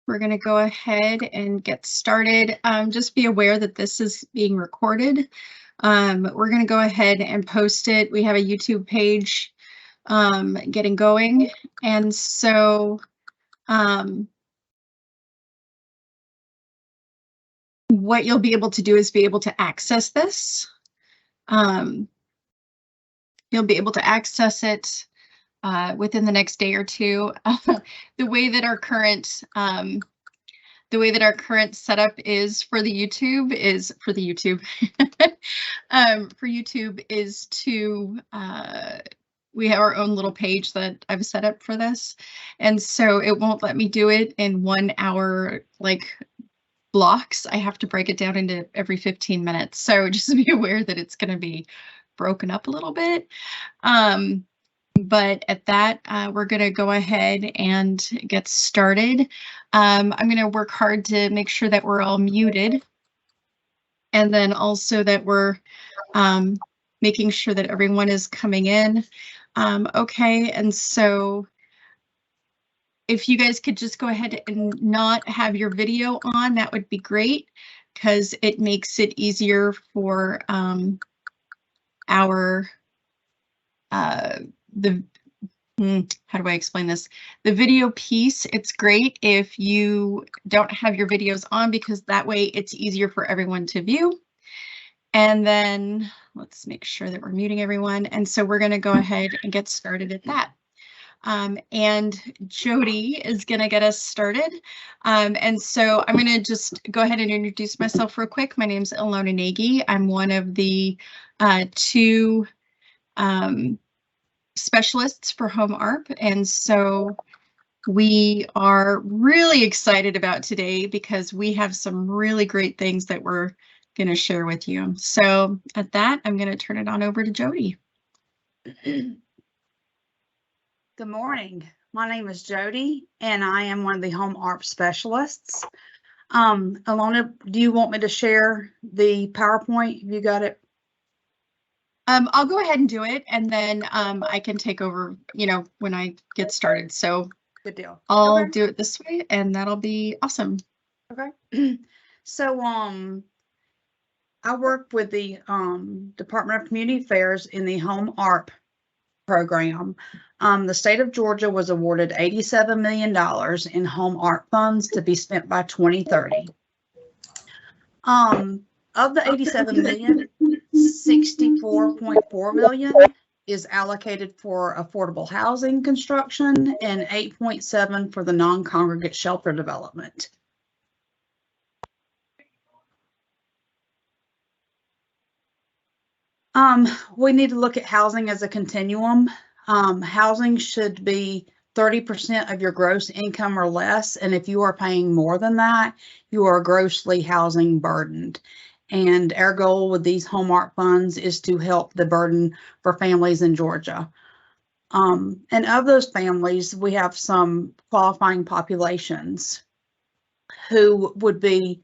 We're going to go ahead and get started. Just be aware that this is being recorded. We're going to go ahead and post it. We have a YouTube page getting going. And so what you'll be able to do is be able to access this. You'll be able to access it within the next day or two. The way that our current setup is for the YouTube is for YouTube is to we have our own little page that I've set up for this, and so it won't let me do it in 1 hour like blocks. I have to break it down into every 15 minutes. So just be aware that it's going to be broken up a little bit. But at that, we're going to go ahead and get started. I'm going to work hard to make sure that we're all muted. And then also that we're making sure that everyone is coming in. Okay, and so if you guys could just go ahead and not have your video on, that would be great, because it makes it easier for how do I explain this? The video piece, it's great if you don't have your videos on, because that way it's easier for everyone to view. And then let's make sure that we're muting everyone. And so we're going to go ahead and get started at that. And Jody is going to get us started. And so I'm going to just go ahead and introduce myself real quick. My name's Ilona Nagy. I'm one of the two specialists for HOMEARP. And so we are really excited about today because we have some really great things that we're going to share with you. So at that, I'm going to turn it on over to Jody. Good morning. My name is Jody, and I am one of the HOMEARP specialists. Ilona, do you want me to share the PowerPoint? Have you got it? I'll go ahead and do it, and then I can take over, when I get started. So good deal. I'll do it this way, and that'll be awesome. Okay. So I work with the Department of Community Affairs in the HOMEARP program. The state of Georgia was awarded $87 million in HOMEARP funds to be spent by 2030. Of the 87 million, 64.4 million is allocated for affordable housing construction and 8.7 for the non-congregate shelter development. We need to look at housing as a continuum. Housing should be 30% of your gross income or less, and if you are paying more than that, you are grossly housing burdened. And our goal with these HOMEARP funds is to help the burden for families in Georgia. And of those families, we have some qualifying populations who would be,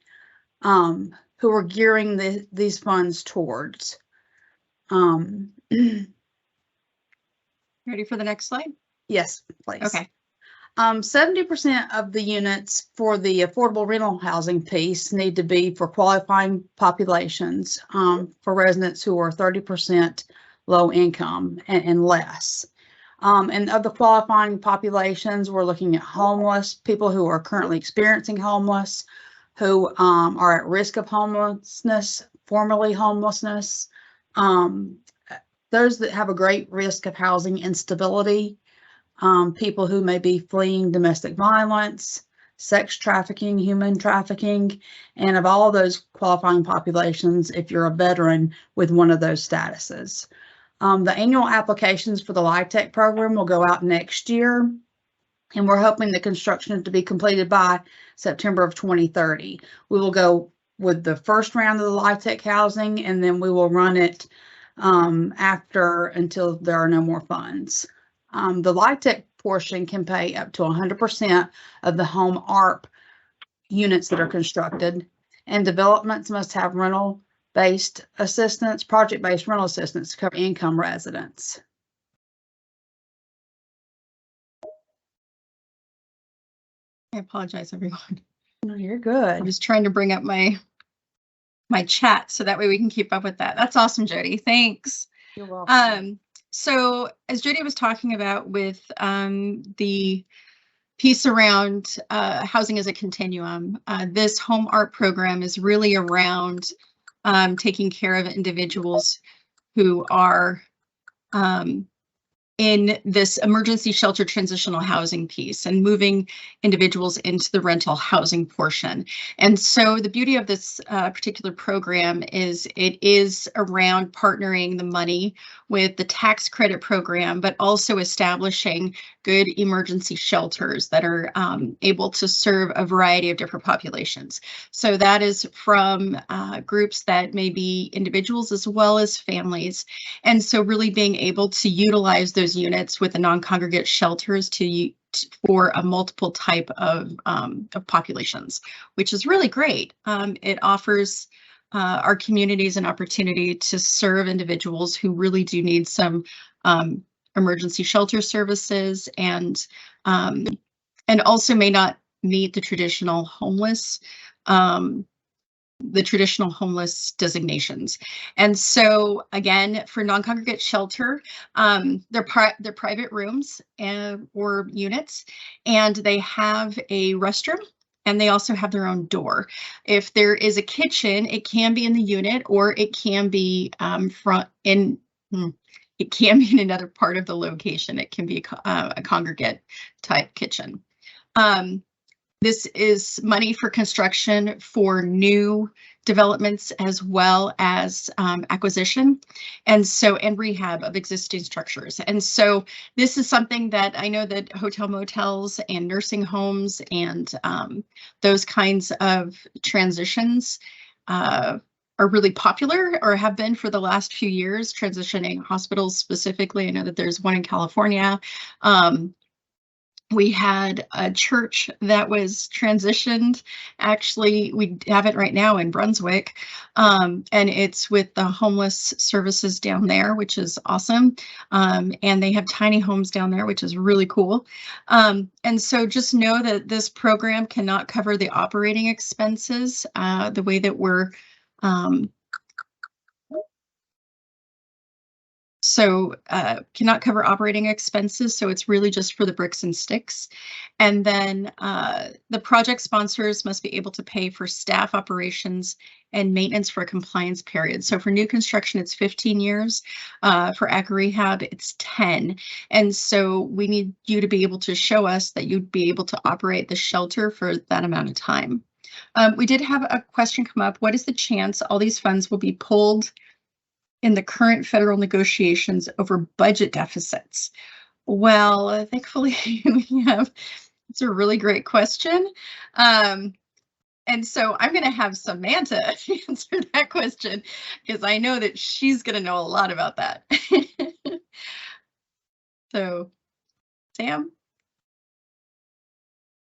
who are gearing these funds towards. Ready for the next slide? Yes, please. Okay. 70% of the units for the affordable rental housing piece need to be for qualifying populations, for residents who are 30% low income and less. And of the qualifying populations, we're looking at homeless, people who are currently experiencing homeless, who are at risk of homelessness, formerly homelessness, those that have a great risk of housing instability, people who may be fleeing domestic violence, sex trafficking, human trafficking, and of all those qualifying populations, if you're a veteran with one of those statuses. The annual applications for the LIHTC program will go out next year, and we're hoping the construction to be completed by September of 2030. We will go with the first round of the LIHTC housing, and then we will run it after until there are no more funds. The LIHTC portion can pay up to 100% of the HOMEARP units that are constructed, and developments must have rental-based assistance, project-based rental assistance to cover income residents. I apologize, everyone. No, you're I'm good. just trying to bring up my chat so that way we can keep up with that. That's awesome, Jody. Thanks. You're welcome. So as Jody was talking about with the piece around housing as a continuum, this HOMEARP program is really around taking care of individuals who are in this emergency shelter transitional housing piece and moving individuals into the rental housing portion. And so the beauty of this particular program is it is around partnering the money with the tax credit program, but also establishing good emergency shelters that are able to serve a variety of different populations. So that is from groups that may be individuals as well as families. And so really being able to utilize those units with the non-congregate shelters for a multiple type of populations, which is really great. It offers our communities an opportunity to serve individuals who really do need some emergency shelter services and also may not meet the traditional homeless designations. And so again, for non-congregate shelter, they're private rooms or units, and they have a restroom. And they also have their own door. If there is a kitchen, it can be in the unit, or it can be it can be in another part of the location. It can be a congregate type kitchen. This is money for construction for new developments as well as acquisition and rehab of existing structures. And so this is something that I know that hotel motels and nursing homes and those kinds of transitions are really popular or have been for the last few years, transitioning hospitals specifically. I know that there's one in California. We had a church that was transitioned. Actually, we have it right now in Brunswick, and it's with the homeless services down there, which is awesome. And they have tiny homes down there, which is really cool. And so just know that this program cannot cover the operating expenses the way that we're cannot cover operating expenses, so it's really just for the bricks and sticks. And then the project sponsors must be able to pay for staff operations and maintenance for a compliance period. So for new construction, it's 15 years. For ACA rehab, it's 10. And so we need you to be able to show us that you'd be able to operate the shelter for that amount of time. We did have a question come up. What is the chance all these funds will be pulled in the current federal negotiations over budget deficits? Well, thankfully it's a really great question. And so I'm going to have Samantha answer that question because I know that she's going to know a lot about that. So, Sam,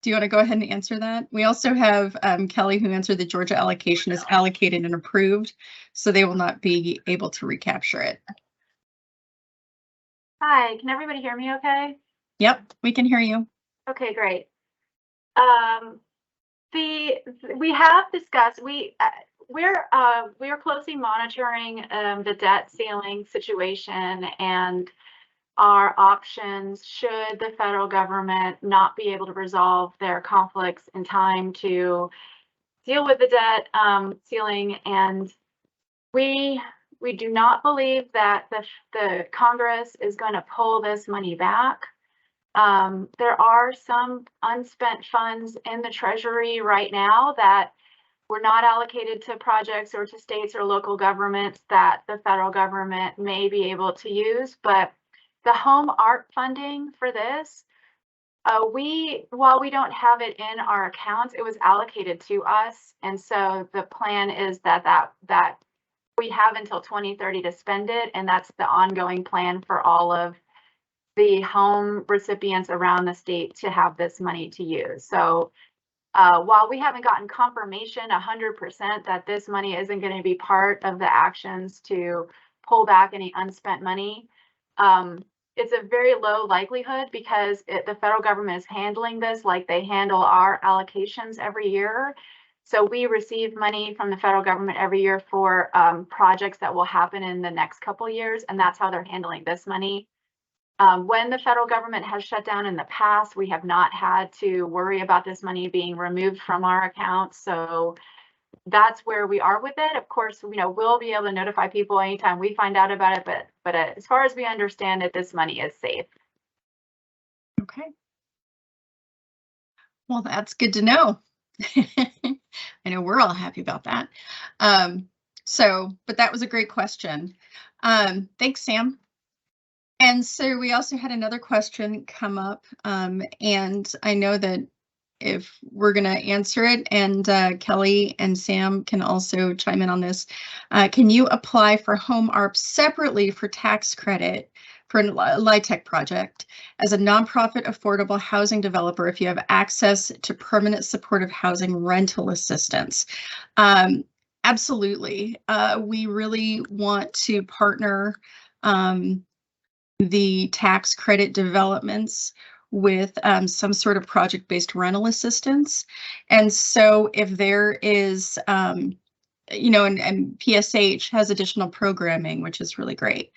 do you want to go ahead and answer that? We also have Kelly, who answered the Georgia allocation is allocated and approved, so they will not be able to recapture it. Hi, can everybody hear me okay? Yep, we can hear you. Okay, great. We have discussed, we're closely monitoring the debt ceiling situation and our options should the federal government not be able to resolve their conflicts in time to deal with the debt ceiling. And we do not believe that the Congress is going to pull this money back. There are some unspent funds in the Treasury right now that were not allocated to projects or to states or local governments that the federal government may be able to use. But the HOMEARP funding for this, while we don't have it in our accounts, it was allocated to us. And so the plan is that we have until 2030 to spend it. And that's the ongoing plan for all of the home recipients around the state to have this money to use. So while we haven't gotten confirmation 100% that this money isn't going to be part of the actions to pull back any unspent money, it's a very low likelihood because the federal government is handling this like they handle our allocations every year. So we receive money from the federal government every year for projects that will happen in the next couple of years, and that's how they're handling this money. When the federal government has shut down in the past, we have not had to worry about this money being removed from our account. So that's where we are with it. Of course, we'll be able to notify people anytime we find out about it, but as far as we understand it, this money is safe. Okay. Well, that's good to know. I know we're all happy about that. But that was a great question. Thanks, Sam. And so we also had another question come up, and I know that if we're going to answer it, and Kelly and Sam can also chime in on this, can you apply for HOMEARP separately for tax credit for a LIHTC project as a nonprofit affordable housing developer if you have access to permanent supportive housing rental assistance? Absolutely. We really want to partner the tax credit developments with some sort of project-based rental assistance. And so if there is, and PSH has additional programming, which is really great.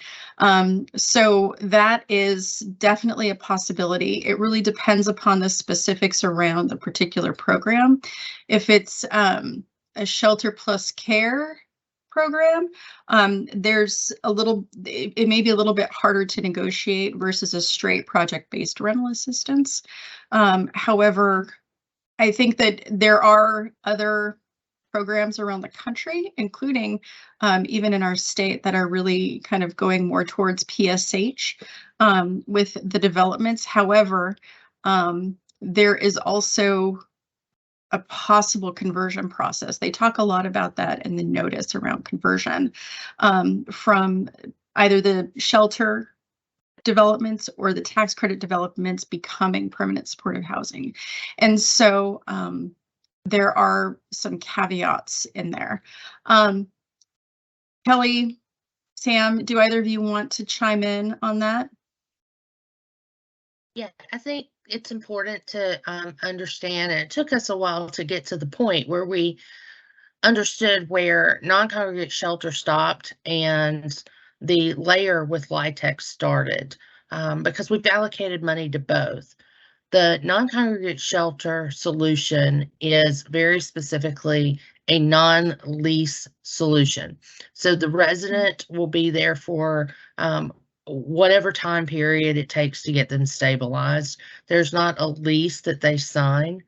So that is definitely a possibility. It really depends upon the specifics around the particular program. If it's a shelter plus care program, there's it may be a little bit harder to negotiate versus a straight project-based rental assistance. However, I think that there are other programs around the country, including even in our state, that are really kind of going more towards PSH with the developments. However, there is also a possible conversion process. They talk a lot about that in the notice around conversion from either the shelter developments or the tax credit developments becoming permanent supportive housing. And so there are some caveats in there. Kelly, Sam, do either of you want to chime in on that? Yeah, I think it's important to understand, and it took us a while to get to the point where we understood where non-congregate shelter stopped and the layer with LIHTC started, because we've allocated money to both. The non-congregate shelter solution is very specifically a non-lease solution. So the resident will be there for whatever time period it takes to get them stabilized. There's not a lease that they sign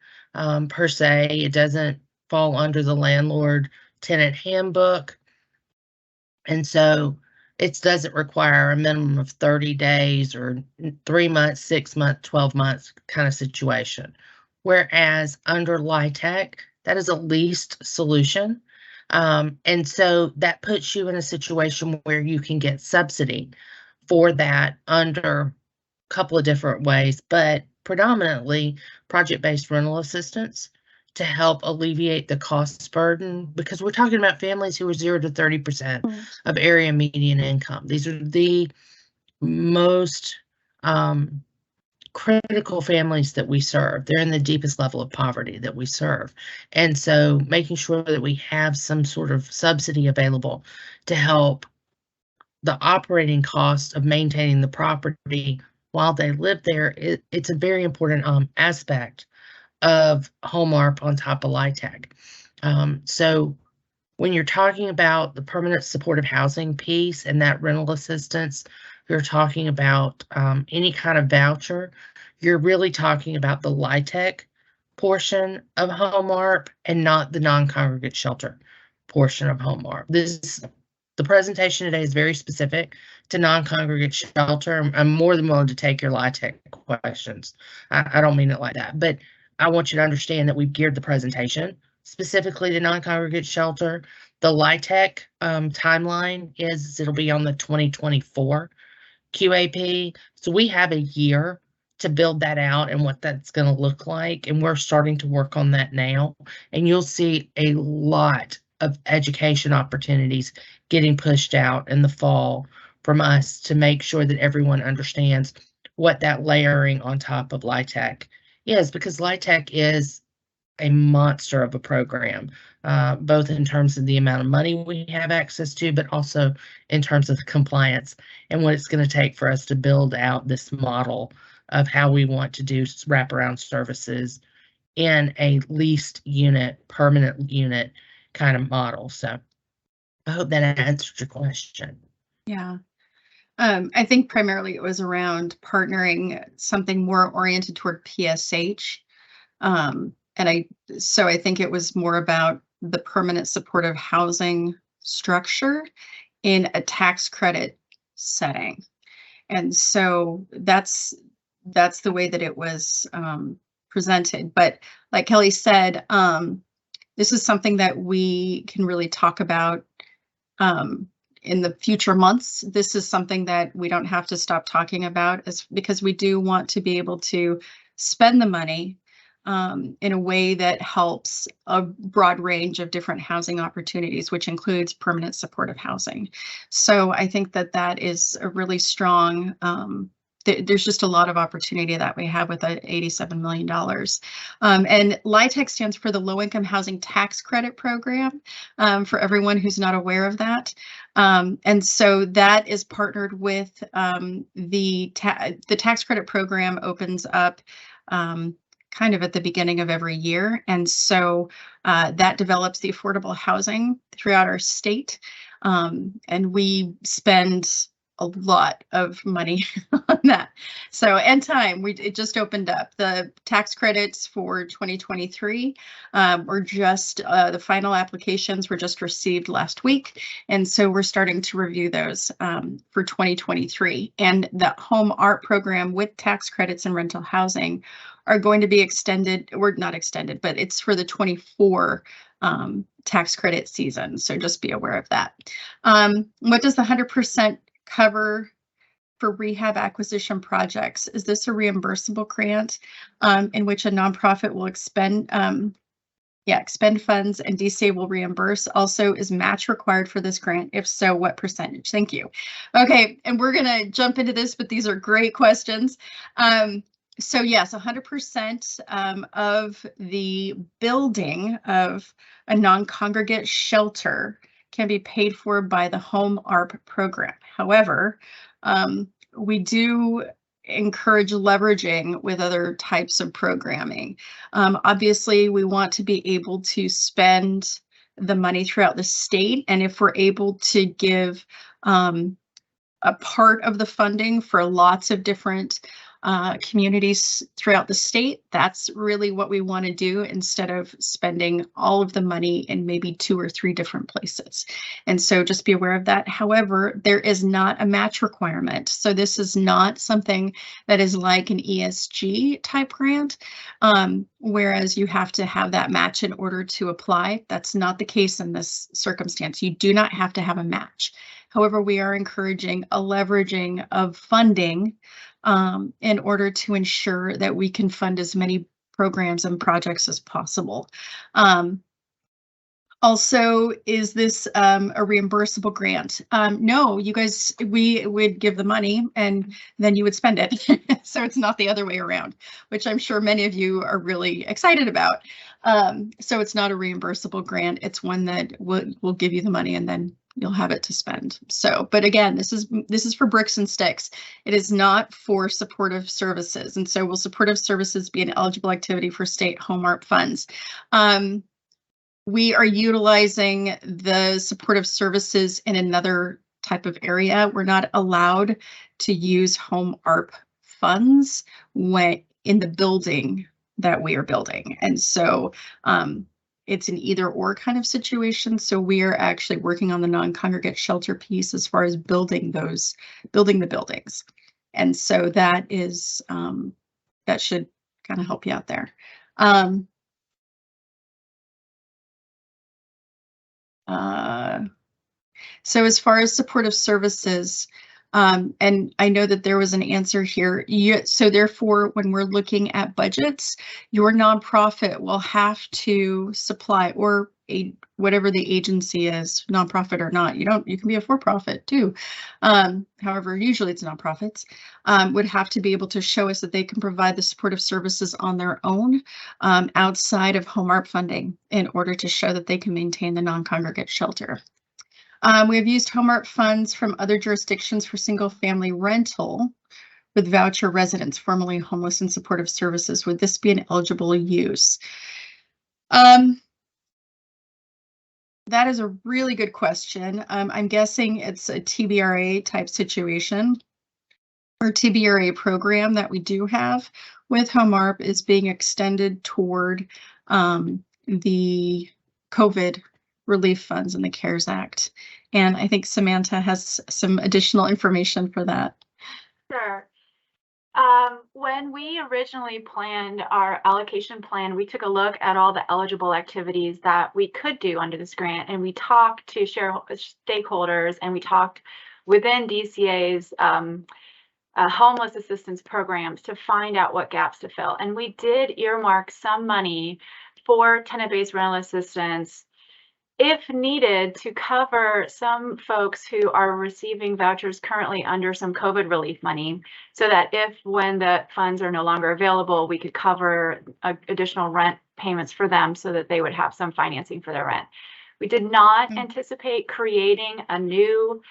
per se. It doesn't fall under the landlord tenant handbook. And so it doesn't require a minimum of 30 days or 3 months, 6 months, 12 months kind of situation. Whereas under LIHTC, that is a leased solution. And so that puts you in a situation where you can get subsidy for that under a couple of different ways, but predominantly project-based rental assistance to help alleviate the cost burden, because we're talking about families who are 0 to 30% of area median income. These are the most critical families that we serve. They're in the deepest level of poverty that we serve. And so making sure that we have some sort of subsidy available to help the operating cost of maintaining the property while they live there, it's a very important aspect of HOMEARP on top of LIHTC. So when you're talking about the permanent supportive housing piece and that rental assistance, you're talking about any kind of voucher, you're really talking about the LIHTC portion of HOMEARP and not the non-congregate shelter portion of HOMEARP. The presentation today is very specific to non-congregate shelter. I'm more than willing to take your LIHTC questions. I don't mean it like that, but I want you to understand that we've geared the presentation specifically to non-congregate shelter. The LIHTC timeline is it'll be on the 2024 QAP. So we have a year to build that out and what that's going to look like. And we're starting to work on that now. And you'll see a lot of education opportunities getting pushed out in the fall from us to make sure that everyone understands what that layering on top of LIHTC is, because LIHTC is a monster of a program, both in terms of the amount of money we have access to, but also in terms of compliance and what it's going to take for us to build out this model of how we want to do wraparound services in a leased unit, permanent unit kind of model. So I hope that answered your question. Yeah. I think primarily it was around partnering something more oriented toward PSH. So I think it was more about the permanent supportive housing structure in a tax credit setting. And so that's the way that it was presented. But like Kelly said, this is something that we can really talk about in the future months. This is something that we don't have to stop talking about, because we do want to be able to spend the money in a way that helps a broad range of different housing opportunities, which includes permanent supportive housing. So I think that that is a really strong, there's just a lot of opportunity that we have with that $87 million. And LIHTC stands for the Low Income Housing Tax Credit Program, for everyone who's not aware of that. And so that is partnered with the tax credit program opens up kind of at the beginning of every year. And so that develops the affordable housing throughout our state. And we spend a lot of money on that. So, and time, it just opened up. The tax credits for 2023 were just, the final applications were just received last week. And so we're starting to review those for 2023. And the HOMEARP program with tax credits and rental housing are going to be extended, or not extended, but it's for the 24 tax credit season. So just be aware of that. What does the 100% cover for rehab acquisition projects? Is this a reimbursable grant in which a nonprofit will expend funds and DCA will reimburse? Also, is match required for this grant? If so, what percentage? Thank you. Okay, and we're gonna jump into this, but these are great questions. So yes, 100% of the building of a non-congregate shelter can be paid for by the HOMEARP program. However, we do encourage leveraging with other types of programming. Obviously, we want to be able to spend the money throughout the state, and if we're able to give a part of the funding for lots of different communities throughout the state, that's really what we want to do, instead of spending all of the money in maybe 2 or 3 different places. And so just be aware of that. However, there is not a match requirement. So this is not something that is like an ESG type grant, whereas you have to have that match in order to apply. That's not the case in this circumstance. You do not have to have a match. However, we are encouraging a leveraging of funding in order to ensure that we can fund as many programs and projects as possible. Also, is this a reimbursable grant? No, you guys, we would give the money and then you would spend it. So it's not the other way around, which I'm sure many of you are really excited about. So it's not a reimbursable grant. It's one that will give you the money and then you'll have it to spend. So, but again, this is for bricks and sticks. It is not for supportive services. And so will supportive services be an eligible activity for state HOMEARP funds? We are utilizing the supportive services in another type of area. We're not allowed to use HOMEARP funds when in the building that we are building. And so it's an either or kind of situation. So we are actually working on the non-congregate shelter piece as far as building the buildings. And so that is, that should kind of help you out there. So as far as supportive services, And I know that there was an answer here. So therefore, when we're looking at budgets, your nonprofit will have to supply, or whatever the agency is, nonprofit or not. You can be a for-profit too. However, usually it's nonprofits, would have to be able to show us that they can provide the supportive services on their own outside of HOMEARP funding in order to show that they can maintain the non-congregate shelter. We have used HOMEARP funds from other jurisdictions for single-family rental with voucher residents, formerly homeless and supportive services. Would this be an eligible use? That is a really good question. I'm guessing it's a TBRA type situation, or TBRA program that we do have with HOMEARP is being extended toward the COVID relief funds in the CARES Act. And I think Samantha has some additional information for that. Sure. When we originally planned our allocation plan, we took a look at all the eligible activities that we could do under this grant, and we talked to stakeholders, and we talked within DCA's homeless assistance programs to find out what gaps to fill. And we did earmark some money for tenant-based rental assistance if needed to cover some folks who are receiving vouchers currently under some COVID relief money, so that if when the funds are no longer available, we could cover additional rent payments for them so that they would have some financing for their rent. We did not anticipate creating a new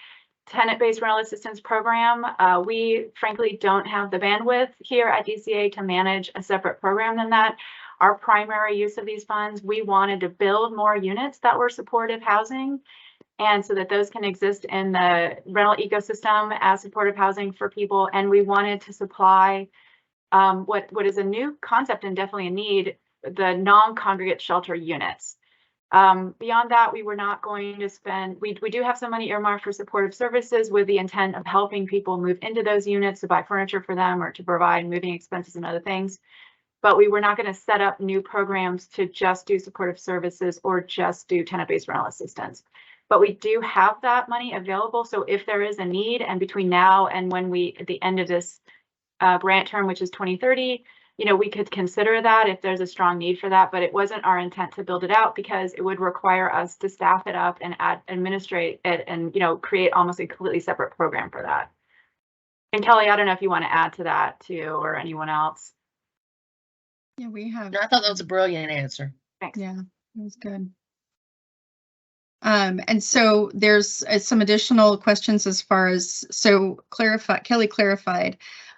tenant-based rental assistance program. We frankly don't have the bandwidth here at DCA to manage a separate program than that. Our primary use of these funds, we wanted to build more units that were supportive housing, and so that those can exist in the rental ecosystem as supportive housing for people. And we wanted to supply what is a new concept and definitely a need, the non-congregate shelter units. Beyond that, we were not going to spend, we do have some money earmarked for supportive services with the intent of helping people move into those units to buy furniture for them or to provide moving expenses and other things. But we were not going to set up new programs to just do supportive services or just do tenant-based rental assistance. But we do have that money available. So if there is a need, and between now and when we, at the end of this grant term, which is 2030, we could consider that if there's a strong need for that. But it wasn't our intent to build it out because it would require us to staff it up and administrate it and, create almost a completely separate program for that. And Kelly, I don't know if you want to add to that too, or anyone else. Yeah, we have. No, I thought that was a brilliant answer. Thanks. Yeah, that was good. And so there's some additional questions as far as, Kelly clarified,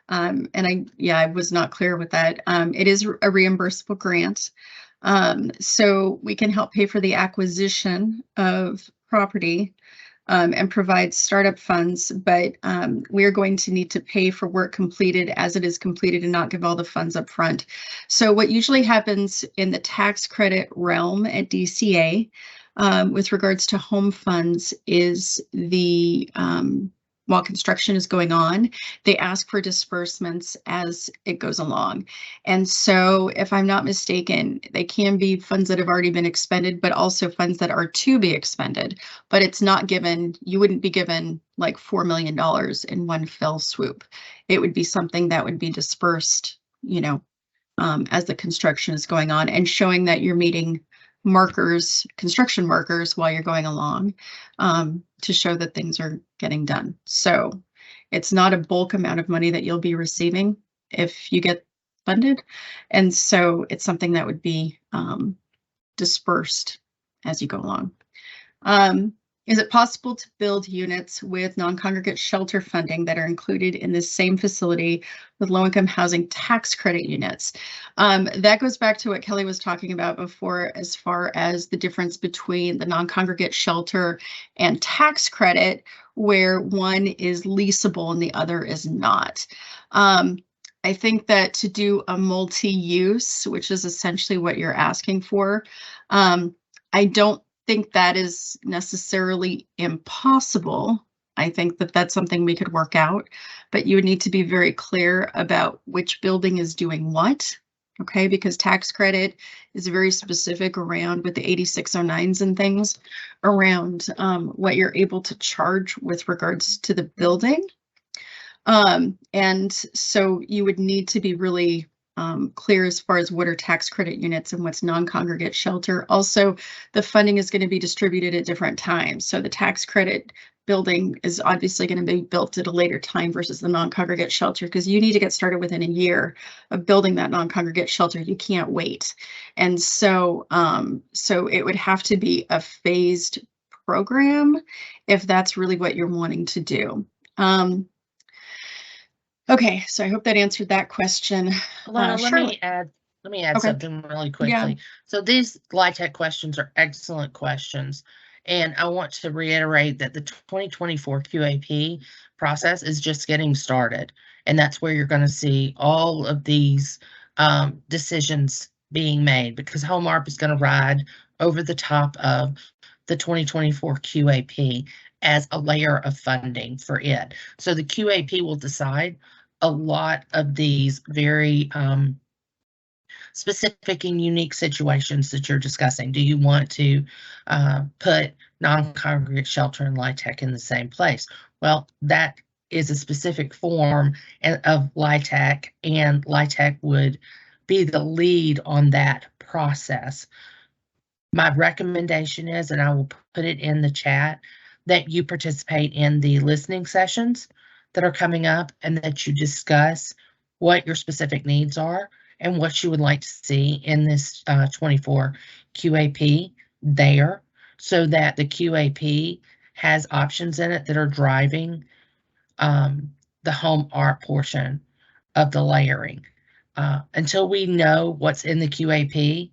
and I was not clear with that. It is a reimbursable grant. So we can help pay for the acquisition of property and provide startup funds, but we are going to need to pay for work completed as it is completed and not give all the funds up front. So what usually happens in the tax credit realm at DCA with regards to home funds is while construction is going on, they ask for disbursements as it goes along. And so if I'm not mistaken, they can be funds that have already been expended, but also funds that are to be expended, but it's not given, you wouldn't be given like $4 million in one fell swoop. It would be something that would be dispersed, as the construction is going on and showing that you're meeting construction markers while you're going along to show that things are getting done. So it's not a bulk amount of money that you'll be receiving if you get funded. And so it's something that would be dispersed as you go along. Is it possible to build units with non-congregate shelter funding that are included in the same facility with low-income housing tax credit units? That goes back to what Kelly was talking about before, as far as the difference between the non-congregate shelter and tax credit, where one is leasable and the other is not. I think that to do a multi-use, which is essentially what you're asking for, I don't think that is necessarily impossible. I think that that's something we could work out, but you would need to be very clear about which building is doing what, okay? Because tax credit is very specific around with the 8609s and things around what you're able to charge with regards to the building. And so you would need to be really clear as far as what are tax credit units and what's non-congregate shelter. Also, the funding is going to be distributed at different times. So the tax credit building is obviously going to be built at a later time versus the non-congregate shelter, because you need to get started within a year of building that non-congregate shelter. You can't wait. And so, so it would have to be a phased program if that's really what you're wanting to do. Okay, so I hope that answered that question. Let Shirley. me add Okay. something really quickly. Yeah. So these LIHTC questions are excellent questions. And I want to reiterate that the 2024 QAP process is just getting started. And that's where you're going to see all of these decisions being made, because HOMEARP is going to ride over the top of the 2024 QAP as a layer of funding for it. So the QAP will decide a lot of these very specific and unique situations that you're discussing. Do you want to put non-congregate shelter and LIHTC in the same place? Well, that is a specific form of LIHTC, and LIHTC would be the lead on that process. My recommendation is, and I will put it in the chat, that you participate in the listening sessions that are coming up, and that you discuss what your specific needs are and what you would like to see in this 24 QAP there, so that the QAP has options in it that are driving the HOMEARP portion of the layering. Until we know what's in the QAP,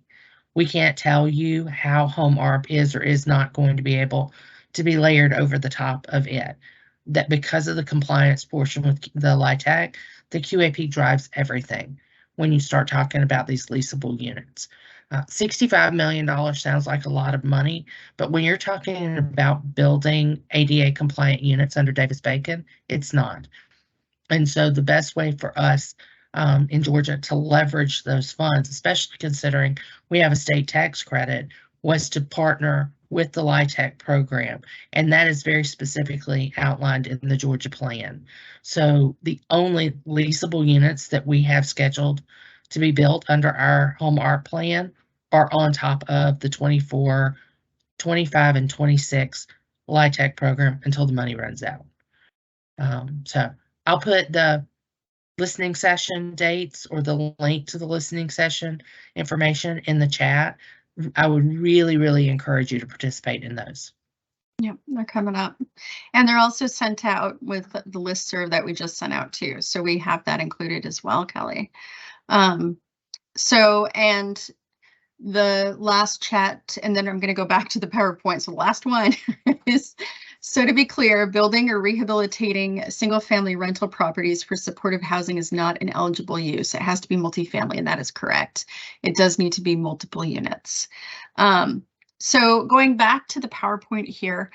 we can't tell you how HOMEARP is or is not going to be able to be layered over the top of it. That because of the compliance portion with the LIHTC, the QAP drives everything when you start talking about these leasable units. $65 million sounds like a lot of money, but when you're talking about building ADA compliant units under Davis-Bacon, it's not. And so the best way for us in Georgia to leverage those funds, especially considering we have a state tax credit, was to partner with the LIHTC program. And that is very specifically outlined in the Georgia plan. So the only leasable units that we have scheduled to be built under our HOMEARP plan are on top of the 24, 25, and 26 LIHTC program until the money runs out. So I'll put the listening session dates or the link to the listening session information in the chat. I would really, really encourage you to participate in those. Yep, they're coming up. And they're also sent out with the listserv that we just sent out too. So we have that included as well, Kelly. So, and the last chat, and then I'm going to go back to the PowerPoint. So the last one is, so to be clear, building or rehabilitating single family rental properties for supportive housing is not an eligible use. It has to be multifamily, and that is correct. It does need to be multiple units. So going back to the PowerPoint here,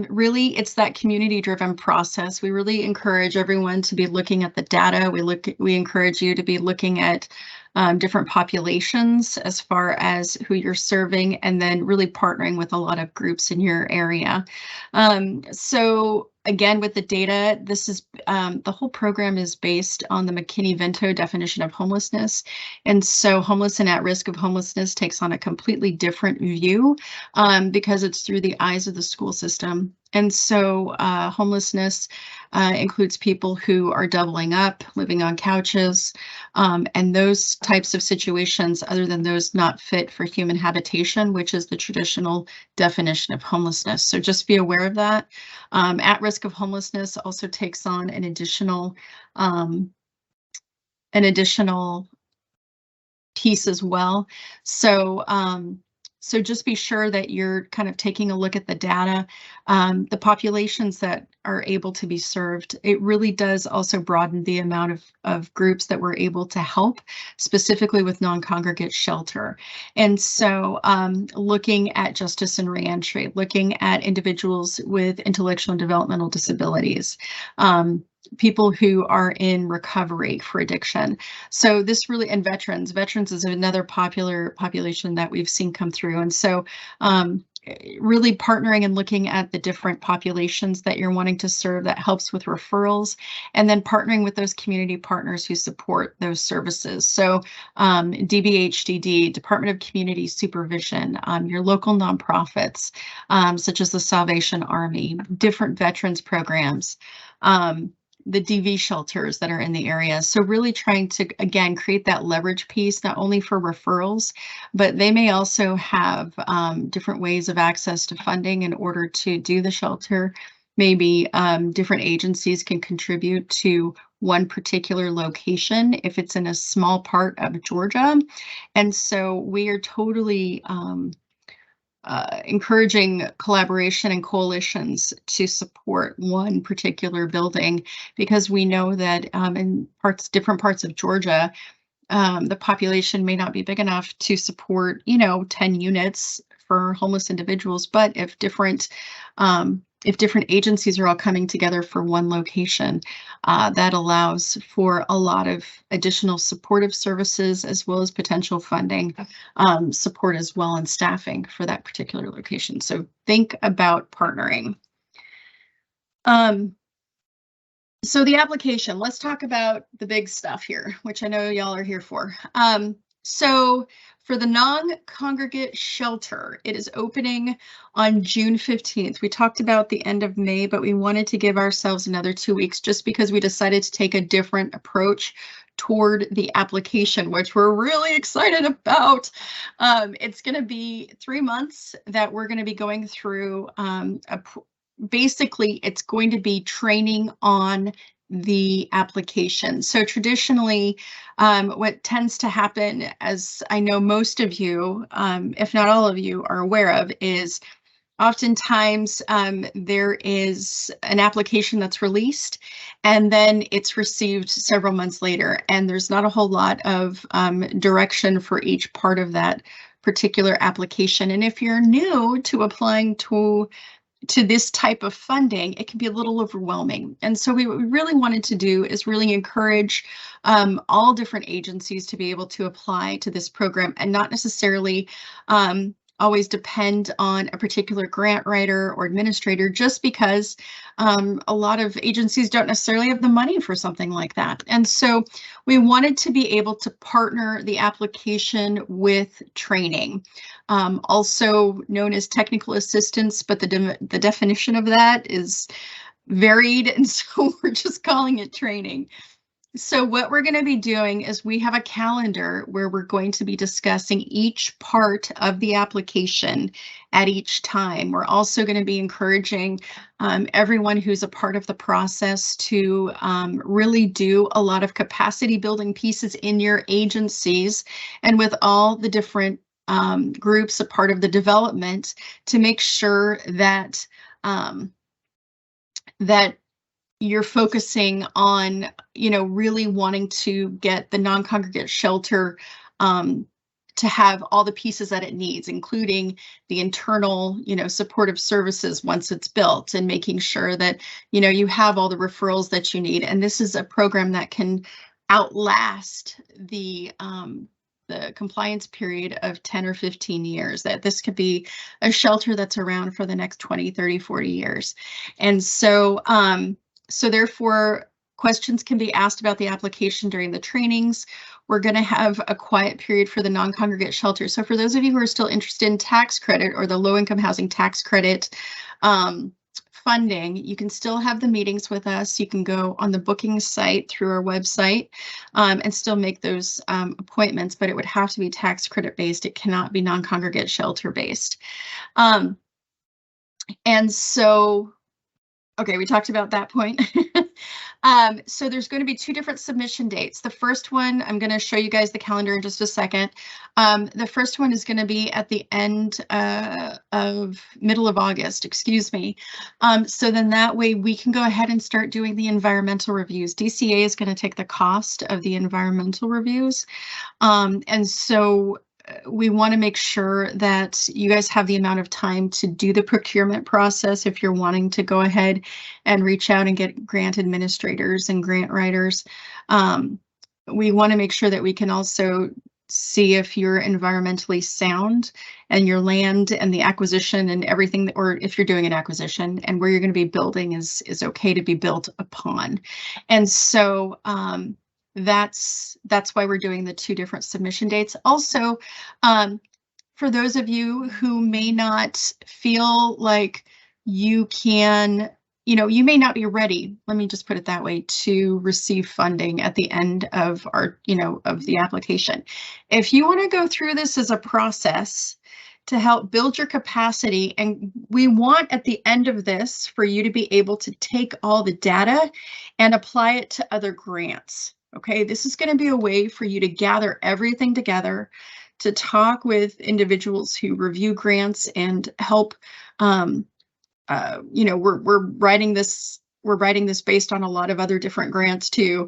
really it's that community-driven process. We really encourage everyone to be looking at the data. We encourage you to be looking at different populations as far as who you're serving, and then really partnering with a lot of groups in your area. So again, with the data, this is the whole program is based on the McKinney-Vento definition of homelessness. And so homeless and at risk of homelessness takes on a completely different view because it's through the eyes of the school system. And so homelessness includes people who are doubling up, living on couches, and those types of situations other than those not fit for human habitation, which is the traditional definition of homelessness. So just be aware of that. At risk of homelessness also takes on an additional piece as well. So just be sure that you're kind of taking a look at the data, the populations that are able to be served. It really does also broaden the amount of groups that we're able to help, specifically with non-congregate shelter. And so looking at justice and reentry, looking at individuals with intellectual and developmental disabilities, people who are in recovery for addiction. So this really, and veterans is another popular population that we've seen come through. And so really partnering and looking at the different populations that you're wanting to serve. That helps with referrals, and then partnering with those community partners who support those services. So DBHDD, Department of Community Supervision, your local nonprofits, such as the Salvation Army, different veterans programs, the DV shelters that are in the area. So really trying to, again, create that leverage piece, not only for referrals, but they may also have different ways of access to funding in order to do the shelter. Maybe different agencies can contribute to one particular location if it's in a small part of Georgia. And so we are totally encouraging collaboration and coalitions to support one particular building, because we know that in different parts of Georgia, the population may not be big enough to support, 10 units for homeless individuals. But if different agencies are all coming together for one location, that allows for a lot of additional supportive services, as well as potential funding support as well, and staffing for that particular location. So think about partnering. So the application, let's talk about the big stuff here, which I know y'all are here for. So for the non-congregate shelter, it is opening on June 15th. We talked about the end of May, but we wanted to give ourselves another 2 weeks just because we decided to take a different approach toward the application, which we're really excited about. It's going to be 3 months that we're going to be going through. Basically, it's going to be training on the application. So traditionally, what tends to happen, as I know most of you, if not all of you, are aware of, is oftentimes there is an application that's released, and then it's received several months later, and there's not a whole lot of direction for each part of that particular application. And if you're new to applying to this type of funding, it can be a little overwhelming. And so what we really wanted to do is really encourage all different agencies to be able to apply to this program, and not necessarily always depend on a particular grant writer or administrator, just because a lot of agencies don't necessarily have the money for something like that. And so we wanted to be able to partner the application with training, also known as technical assistance, but the definition of that is varied, and so we're just calling it training. So what we're going to be doing is we have a calendar where we're going to be discussing each part of the application at each time. We're also going to be encouraging everyone who's a part of the process to really do a lot of capacity building pieces in your agencies and with all the different groups a part of the development, to make sure that that you're focusing on, really wanting to get the non-congregate shelter to have all the pieces that it needs, including the internal, supportive services once it's built, and making sure that, you have all the referrals that you need. And this is a program that can outlast the compliance period of 10 or 15 years, that this could be a shelter that's around for the next 20, 30, 40 years. And so, so therefore, questions can be asked about the application during the trainings. We're going to have a quiet period for the non-congregate shelter. So for those of you who are still interested in tax credit or the low-income housing tax credit funding, you can still have the meetings with us. You can go on the booking site through our website and still make those appointments, but it would have to be tax credit based. It cannot be non-congregate shelter based. And so, okay, we talked about that point. So there's going to be 2 different submission dates. The first one, I'm going to show you guys the calendar in just a second. The first one is going to be at the end of middle of August, excuse me. So then that way we can go ahead and start doing the environmental reviews. DCA is going to take the cost of the environmental reviews. And so we want to make sure that you guys have the amount of time to do the procurement process if you're wanting to go ahead and reach out and get grant administrators and grant writers. We want to make sure that we can also see if you're environmentally sound and your land and the acquisition and everything, or if you're doing an acquisition and where you're going to be building is okay to be built upon. And so that's why we're doing the 2 different submission dates. Also, for those of you who may not feel like you can, you may not be ready, let me just put it that way, to receive funding at the end of our, of the application. If you want to go through this as a process to help build your capacity, and we want at the end of this for you to be able to take all the data and apply it to other grants. Okay, this is going to be a way for you to gather everything together, to talk with individuals who review grants and help. We're writing this based on a lot of other different grants too.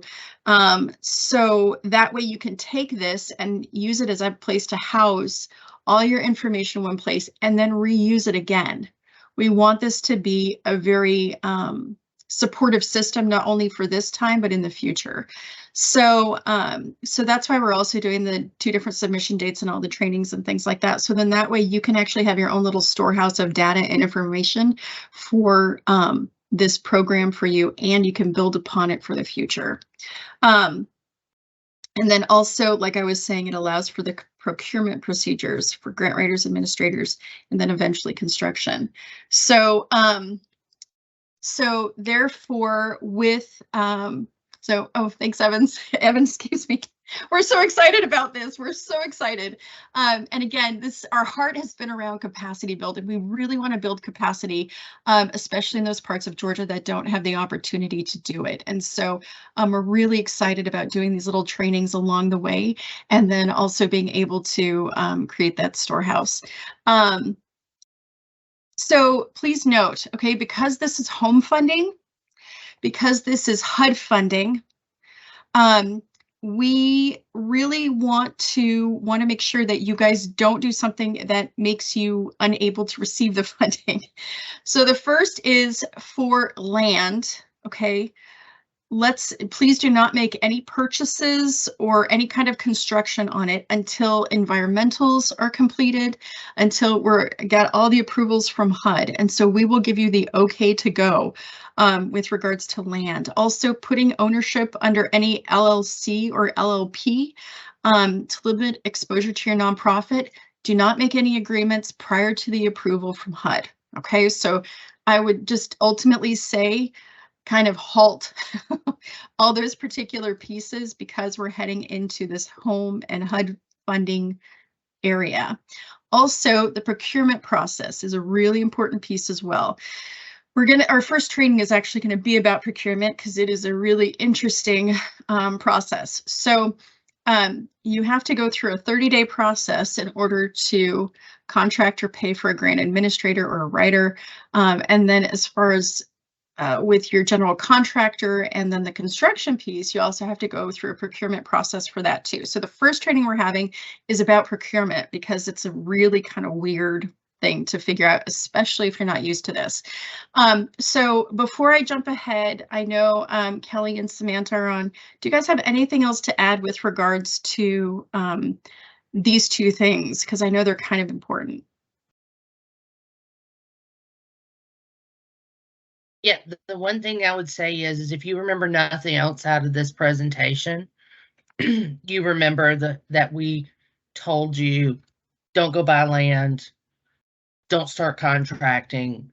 So that way you can take this and use it as a place to house all your information in one place and then reuse it again. We want this to be a very supportive system, not only for this time, but in the future. So that's why we're also doing the 2 different submission dates and all the trainings and things like that. So then that way you can actually have your own little storehouse of data and information for this program for you, and you can build upon it for the future. And then also, like I was saying, it allows for the procurement procedures for grant writers, administrators, and then eventually construction. So so therefore with, oh, thanks, Evans. Evans, excuse me. We're so excited about this. We're so excited. And again, our heart has been around capacity building. We really want to build capacity, especially in those parts of Georgia that don't have the opportunity to do it. And so we're really excited about doing these little trainings along the way, and then also being able to create that storehouse. So please note, okay, because this is home funding, because this is HUD funding, we really want to make sure that you guys don't do something that makes you unable to receive the funding. So the first is for land, okay? Please do not make any purchases or any kind of construction on it until environmentals are completed, until we're got all the approvals from HUD. And so we will give you the okay to go with regards to land. Also putting ownership under any LLC or LLP to limit exposure to your nonprofit. Do not make any agreements prior to the approval from HUD. Okay, so I would just ultimately say, kind of halt all those particular pieces because we're heading into this home and HUD funding area. Also, the procurement process is a really important piece as well. Our first training is actually going to be about procurement because it is a really interesting process. So you have to go through a 30-day process in order to contract or pay for a grant administrator or a writer. And then as far as with your general contractor and then the construction piece, you also have to go through a procurement process for that too. So the first training we're having is about procurement because it's a really kind of weird thing to figure out, especially if you're not used to this. So before I jump ahead, I know Kelly and Samantha are on. Do you guys have anything else to add with regards to these 2 things? Because I know they're kind of important. Yeah, the one thing I would say is if you remember nothing else out of this presentation, you remember that we told you, don't go buy land, don't start contracting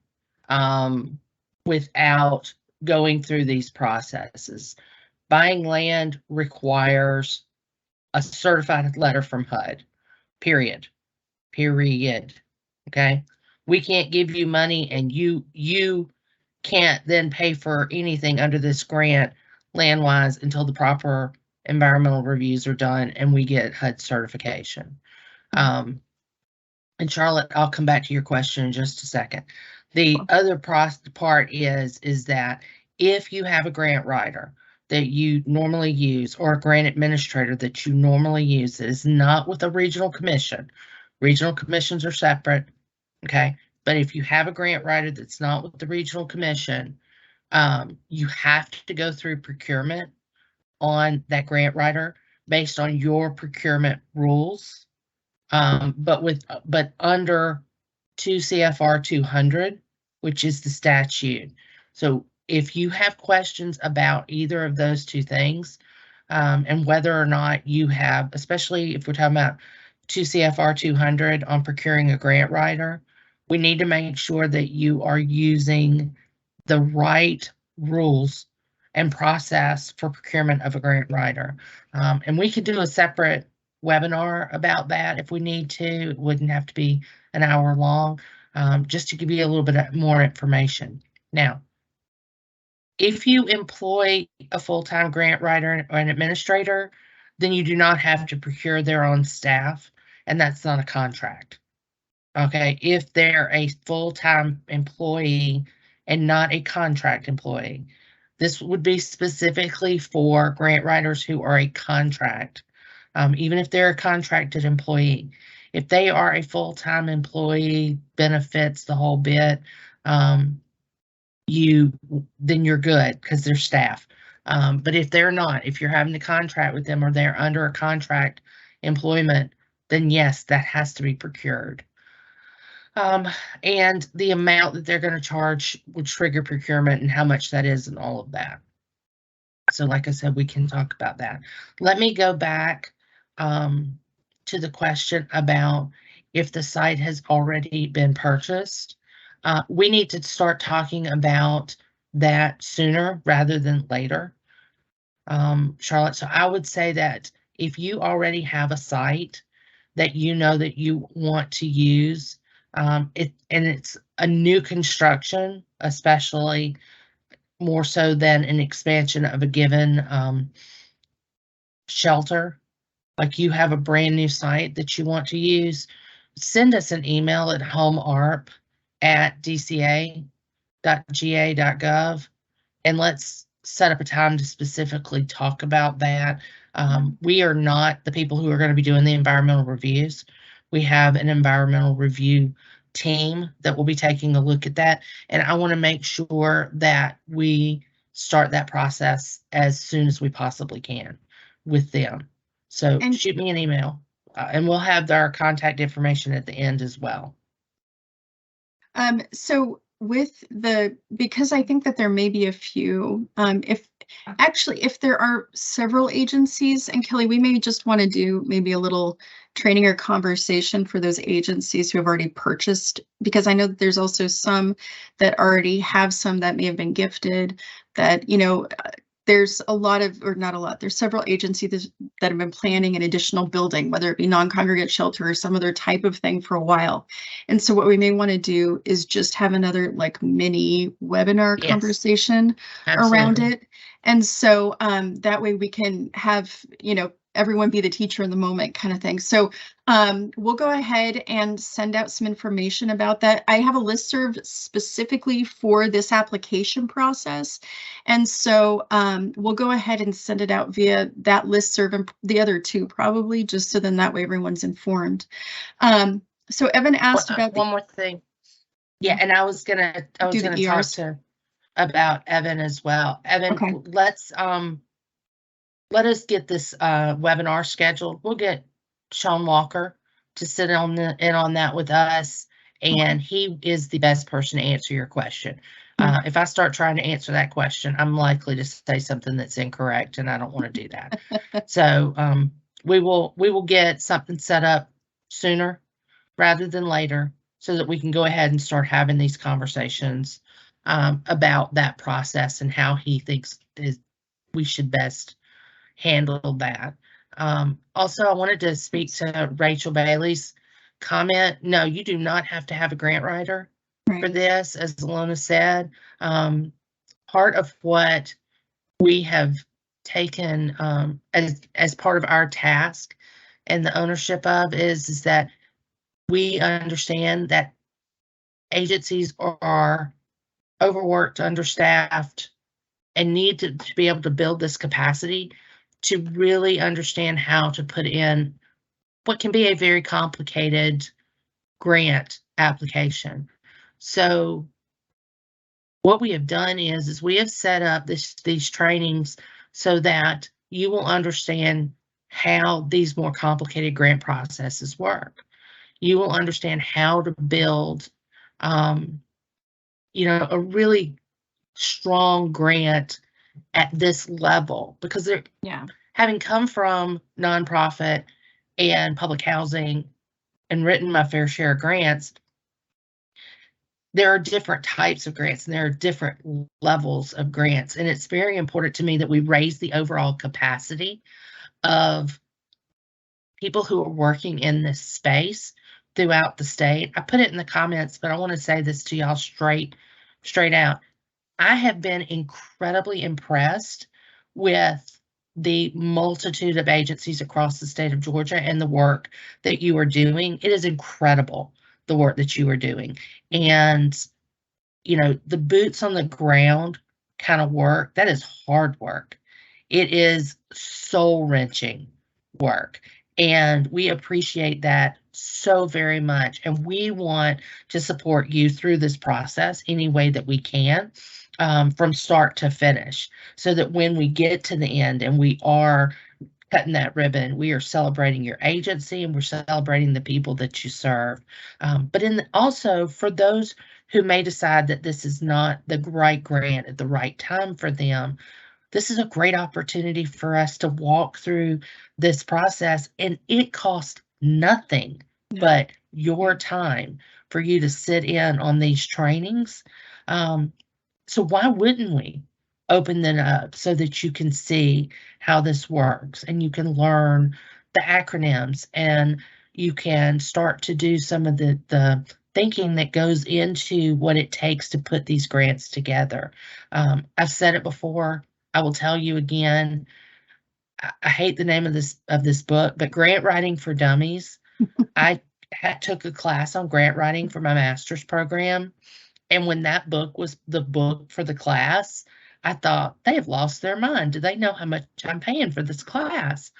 without going through these processes. Buying land requires a certified letter from HUD, period. Okay, we can't give you money and you can't then pay for anything under this grant land-wise until the proper environmental reviews are done and we get HUD certification. And Charlotte, I'll come back to your question in just a second. The other part is that if you have a grant writer that you normally use or a grant administrator that you normally use that is not with a regional commission, regional commissions are separate, okay? But if you have a grant writer that's not with the regional commission, you have to go through procurement on that grant writer. based on your procurement rules, but under 2 CFR 200, which is the statute. So if you have questions about either of those two things, and whether or not you have, especially if we're talking about 2 CFR 200 on procuring a grant writer, we need to make sure that you are using the right rules and process for procurement of a grant writer. And we could do a separate webinar about that if we need to. It wouldn't have to be an hour long, just to give you a little bit more information. Now, if you employ a full-time grant writer or an administrator, then you do not have to procure their own staff, and that's not a contract. Okay, if they're a full-time employee and not a contract employee, this would be specifically for grant writers who are a contract, even if they're a contracted employee. If they are a full-time employee, benefits, the whole bit, then you're good because they're staff. But if they're not, if you're having a contract with them or they're under a contract employment, then yes, that has to be procured. And the amount that they're going to charge will trigger procurement and how much that is and all of that. So like I said, we can talk about that. Let me go back to the question about if the site has already been purchased. We need to start talking about that sooner rather than later, Charlotte. So I would say that if you already have a site that you know that you want to use, and it's a new construction, especially more so than an expansion of a given shelter, like you have a brand new site that you want to use, send us an email at homearp@dca.ga.gov, and let's set up a time to specifically talk about that. We are not the people who are going to be doing the environmental reviews. We have an environmental review team that will be taking a look at that, and I want to make sure that we start that process as soon as we possibly can with them. So shoot me an email, and we'll have our contact information at the end as well. So with because I think that there may be a few, if there are several agencies, and Kelly, we may just want to do maybe a little training or conversation for those agencies who have already purchased, because I know that there's also some that already have some that may have been gifted, that, you know, there's a lot of, or not a lot, there's several agencies that have been planning an additional building, whether it be non-congregate shelter or some other type of thing for a while. And so what we may want to do is just have another like mini webinar conversation around it. And so that way we can have, you know, everyone be the teacher in the moment kind of thing. So we'll go ahead and send out some information about that. I have a listserv specifically for this application process. And so we'll go ahead and send it out via that listserv, and the other two probably, just so then that way everyone's informed. So Evan asked about one more thing. Yeah, and I was gonna talk about Evan as well. Evan, okay. Let us get this webinar scheduled. We'll get Sean Walker to sit in on that with us, and he is the best person to answer your question. If I start trying to answer that question, I'm likely to say something that's incorrect, and I don't want to do that. So we will get something set up sooner rather than later, so that we can go ahead and start having these conversations about that process and how he thinks we should best handle that. Also, I wanted to speak to Rachel Bailey's comment. No, you do not have to have a grant writer for this, as Alona said. Part of what we have taken as part of our task and the ownership of is that we understand that agencies are overworked, understaffed, and need to be able to build this capacity to really understand how to put in what can be a very complicated grant application. So what we have done is we have set up these trainings so that you will understand how these more complicated grant processes work. You will understand how to build, you know, a really strong grant at this level, because they're, Yeah. having come from nonprofit and public housing and written my fair share of grants, there are different types of grants and there are different levels of grants. And it's very important to me that we raise the overall capacity of people who are working in this space throughout the state. I put it in the comments, but I want to say this to y'all straight out. I have been incredibly impressed with the multitude of agencies across the state of Georgia and the work that you are doing. It is incredible, the work that you are doing. And, you know, the boots on the ground kind of work, that is hard work. It is soul-wrenching work. And we appreciate that so very much. And we want to support you through this process any way that we can, from start to finish, so that when we get to the end and we are cutting that ribbon, we are celebrating your agency and we're celebrating the people that you serve. But also for those who may decide that this is not the right grant at the right time for them, this is a great opportunity for us to walk through this process, and it costs nothing but your time for you to sit in on these trainings. So why wouldn't we open them up so that you can see how this works and you can learn the acronyms and you can start to do some of the thinking that goes into what it takes to put these grants together. I've said it before, I will tell you again. I hate the name of this book, but Grant Writing for Dummies. I took a class on grant writing for my master's program. And when that book was the book for the class, I thought, they have lost their mind. Do they know how much I'm paying for this class?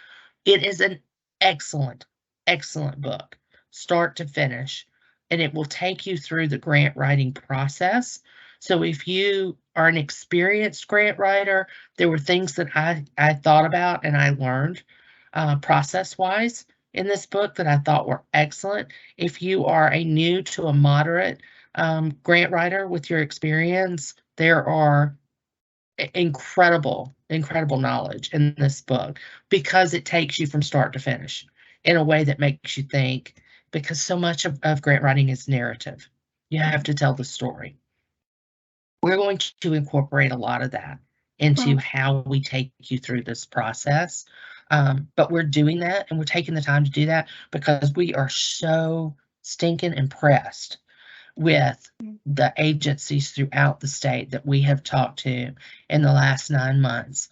It is an excellent, excellent book, start to finish, and it will take you through the grant writing process. So if you are an experienced grant writer, there were things that I thought about and I learned process-wise in this book that I thought were excellent. If you are a new to a moderate grant writer with your experience, there are incredible knowledge in this book, because it takes you from start to finish in a way that makes you think, because so much of grant writing is narrative. You have to tell the story. We're going to incorporate a lot of that into how we take you through this process. But we're doing that, and we're taking the time to do that because we are so stinking impressed with the agencies throughout the state that we have talked to in the last 9 months,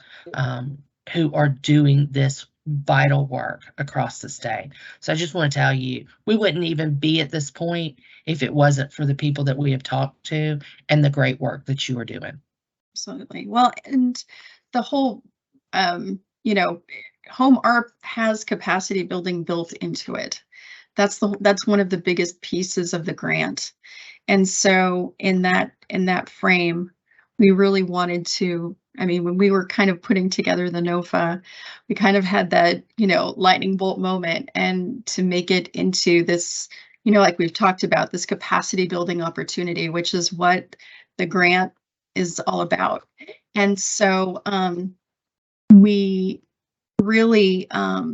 who are doing this vital work across the state. So I just want to tell you, we wouldn't even be at this point if it wasn't for the people that we have talked to and the great work that you are doing. Absolutely. Well, and the whole, you know, HOMEARP has capacity building built into it. That's one of the biggest pieces of the grant. And so in that frame, we really wanted to, I mean, when we were kind of putting together the NOFA, we kind of had that, you know, lightning bolt moment, and to make it into this, you know, like we've talked about, this capacity building opportunity, which is what the grant is all about. And so we really are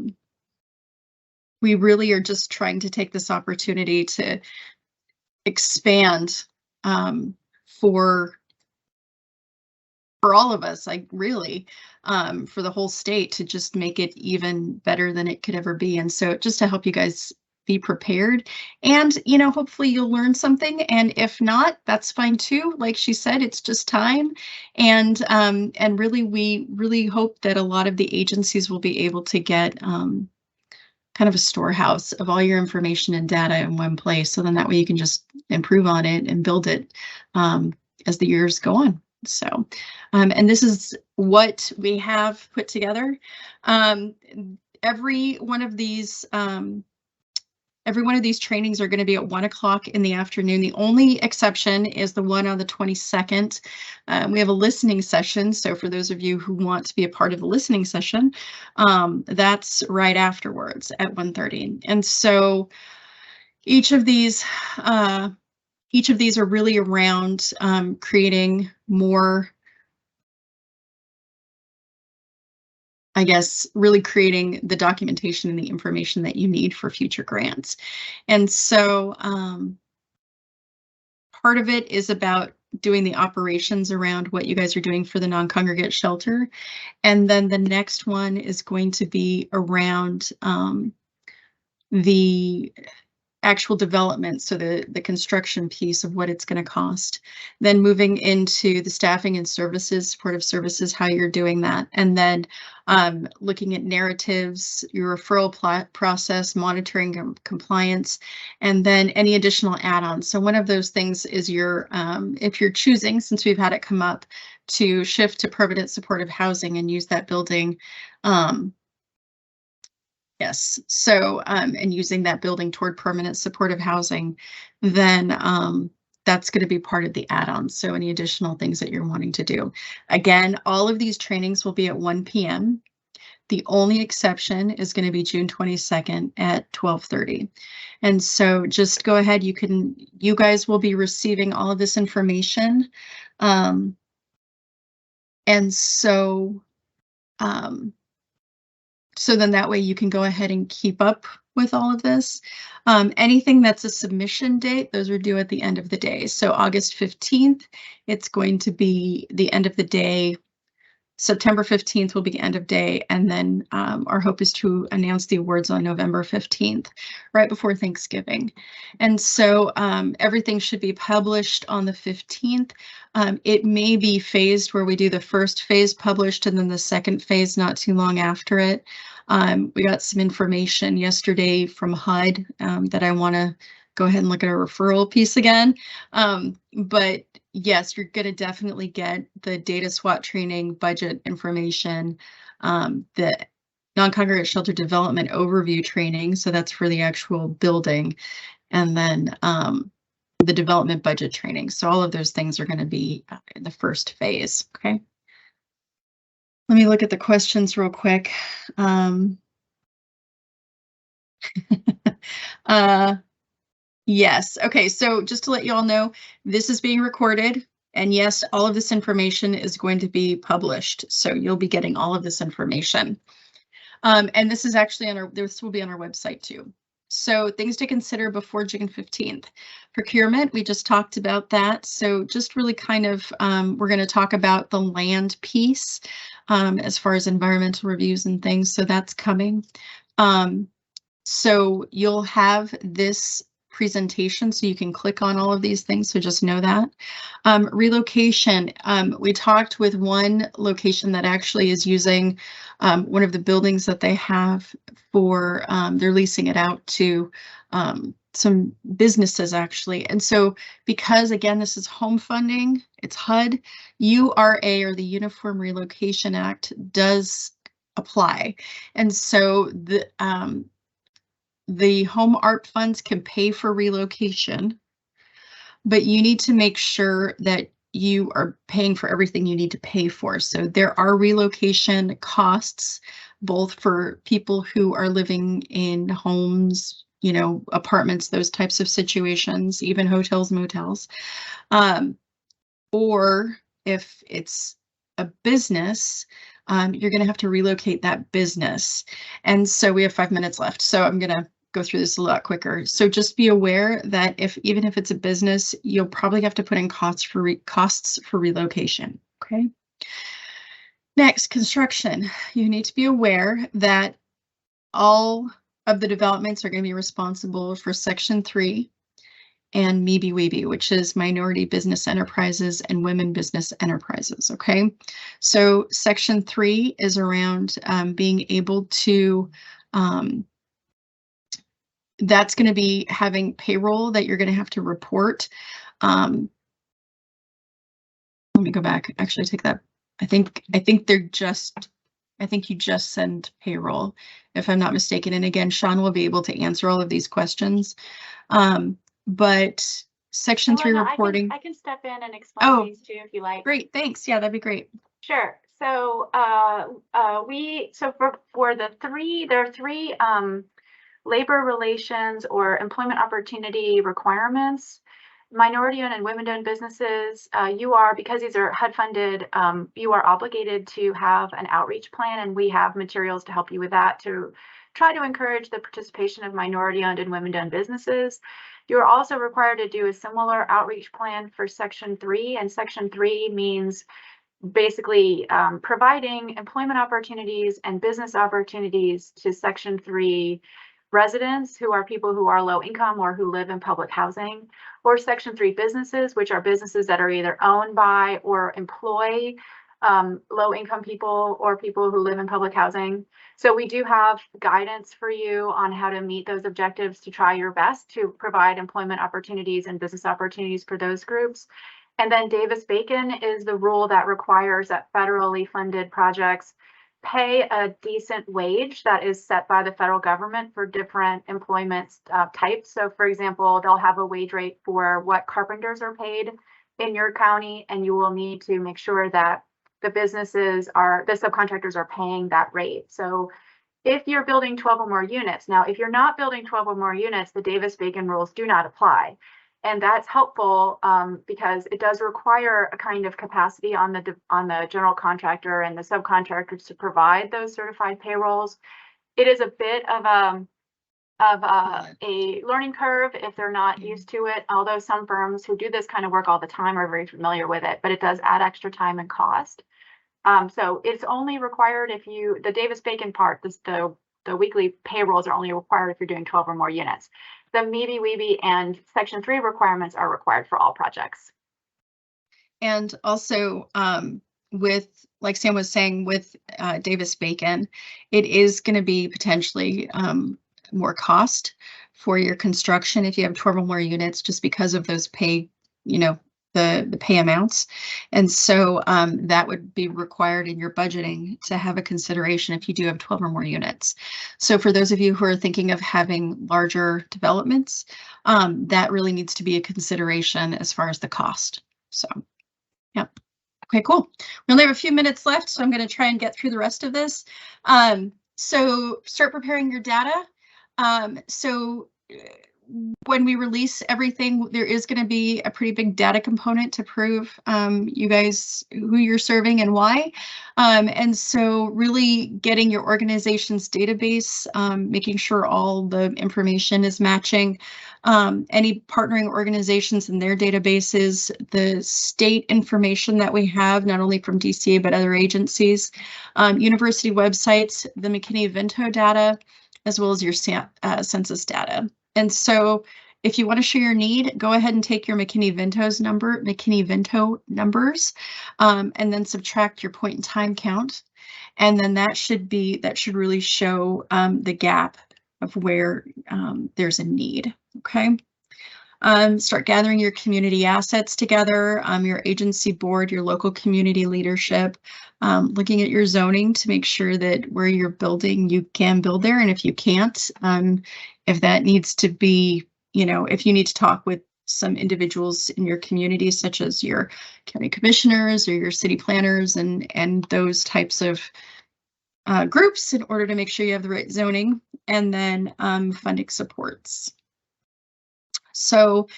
just trying to take this opportunity to expand for all of us, like really, for the whole state, to just make it even better than it could ever be. And so just to help you guys be prepared, and, you know, hopefully you'll learn something. And if not, that's fine too. Like she said, it's just time. And really, we really hope that a lot of the agencies will be able to get kind of a storehouse of all your information and data in one place. So then that way you can just improve on it and build it as the years go on. So, and this is what we have put together. Every one of these Every one of these trainings are going to be at 1 o'clock in the afternoon. The only exception is the one on the 22nd. We have a listening session. So for those of you who want to be a part of the listening session, that's right afterwards at 1:30. And so each of these are really around creating more, I guess, really creating the documentation and the information that you need for future grants. And so part of it is about doing the operations around what you guys are doing for the non-congregate shelter. And then the next one is going to be around the actual development, so the construction piece of what it's going to cost. Then moving into the staffing and services, supportive services, how you're doing that. And then looking at narratives, your referral process, monitoring compliance, and then any additional add-ons. So one of those things is your, if you're choosing, since we've had it come up, to shift to permanent supportive housing and use that building. Yes, so and using that building toward permanent supportive housing, then that's going to be part of the add-ons. So any additional things that you're wanting to do. Again, all of these trainings will be at 1 p.m. The only exception is going to be June 22nd at 12:30. And so just go ahead, you guys will be receiving all of this information. And so then that way you can go ahead and keep up with all of this. Anything that's a submission date, those are due at the end of the day. So August 15th, it's going to be the end of the day. September 15th will be end of day. And then our hope is to announce the awards on November 15th, right before Thanksgiving. And so everything should be published on the 15th. It may be phased where we do the first phase published and then the second phase not too long after it. We got some information yesterday from HUD that I want to go ahead and look at our referral piece again. But yes, you're going to definitely get the data SWOT training, budget information, the non-congregate shelter development overview training. So that's for the actual building, and then the development budget training. So all of those things are going to be in the first phase. Okay. Let me look at the questions real quick. Yes. Okay. So just to let you all know, this is being recorded, and yes, all of this information is going to be published. So you'll be getting all of this information. And this is actually this will be on our website too. So things to consider before June 15th. Procurement, we just talked about that. So just really kind of, we're going to talk about the land piece as far as environmental reviews and things. So that's coming. So you'll have this presentation so you can click on all of these things, so just know that. Relocation, we talked with one location that actually is using one of the buildings that they have for, they're leasing it out to some businesses actually. And so because again, this is home funding, it's HUD, URA, or the Uniform Relocation Act, does apply. And so the HOMEARP funds can pay for relocation, but you need to make sure that you are paying for everything you need to pay for. So there are relocation costs, both for people who are living in homes, you know, apartments, those types of situations, even hotels, motels, or if it's a business, you're going to have to relocate that business. And so we have 5 minutes left, so I'm going to go through this a lot quicker. So just be aware that even if it's a business, you'll probably have to put in costs for relocation. Okay. Next, construction. You need to be aware that all of the developments are going to be responsible for Section 3 and MIBI-WIBI, which is Minority Business Enterprises and Women Business Enterprises. Okay, so Section 3 is around being able to, that's going to be having payroll that you're going to have to report. Let me go back, actually take that. I think they're just I think you just send payroll, if I'm not mistaken. And again, Sean will be able to answer all of these questions. But Section 3 reporting. I can step in and explain these too, if you like. Great, thanks. Yeah, that'd be great. Sure. So for the three, there are three labor relations or employment opportunity requirements. Minority-owned and women-owned businesses, because these are HUD funded, you are obligated to have an outreach plan, and we have materials to help you with that to try to encourage the participation of minority-owned and women-owned businesses. You're also required to do a similar outreach plan for Section 3, and Section 3 means basically providing employment opportunities and business opportunities to Section 3 residents, who are people who are low income or who live in public housing, or Section 3 businesses, which are businesses that are either owned by or employ low income people or people who live in public housing. So we do have guidance for you on how to meet those objectives to try your best to provide employment opportunities and business opportunities for those groups. And then Davis-Bacon is the rule that requires that federally funded projects pay a decent wage that is set by the federal government for different employment types. So for example, they'll have a wage rate for what carpenters are paid in your county, and you will need to make sure that the subcontractors are paying that rate. So if you're building 12 or more units, now if you're not building 12 or more units, the Davis-Bacon rules do not apply. And that's helpful because it does require a kind of capacity on the general contractor and the subcontractors to provide those certified payrolls. It is a bit of a learning curve if they're not used to it, although some firms who do this kind of work all the time are very familiar with it, but it does add extra time and cost. So it's only required if the Davis-Bacon part, the weekly payrolls are only required if you're doing 12 or more units. The MEBI-WEBI and Section 3 requirements are required for all projects. And also like Sam was saying, with Davis-Bacon, it is going to be potentially more cost for your construction if you have 12 or more units, just because of those pay, the pay amounts. And so that would be required in your budgeting to have a consideration if you do have 12 or more units. So for those of you who are thinking of having larger developments, that really needs to be a consideration as far as the cost. So, yeah. Okay, cool. We only have a few minutes left, so I'm going to try and get through the rest of this. So start preparing your data. When we release everything, there is going to be a pretty big data component to prove you guys who you're serving and why. And so really getting your organization's database, making sure all the information is matching, any partnering organizations in their databases, the state information that we have, not only from DCA, but other agencies, university websites, the McKinney-Vento data, as well as your census data. And so if you want to share your need, go ahead and take your McKinney-Vento numbers, and then subtract your point in time count. And then that should really show the gap of where there's a need. Okay. Start gathering your community assets together, your agency board, your local community leadership, looking at your zoning to make sure that where you're building, you can build there. And if you can't, if that needs to be, if you need to talk with some individuals in your community, such as your county commissioners or your city planners and those types of groups, in order to make sure you have the right zoning, and then funding supports. So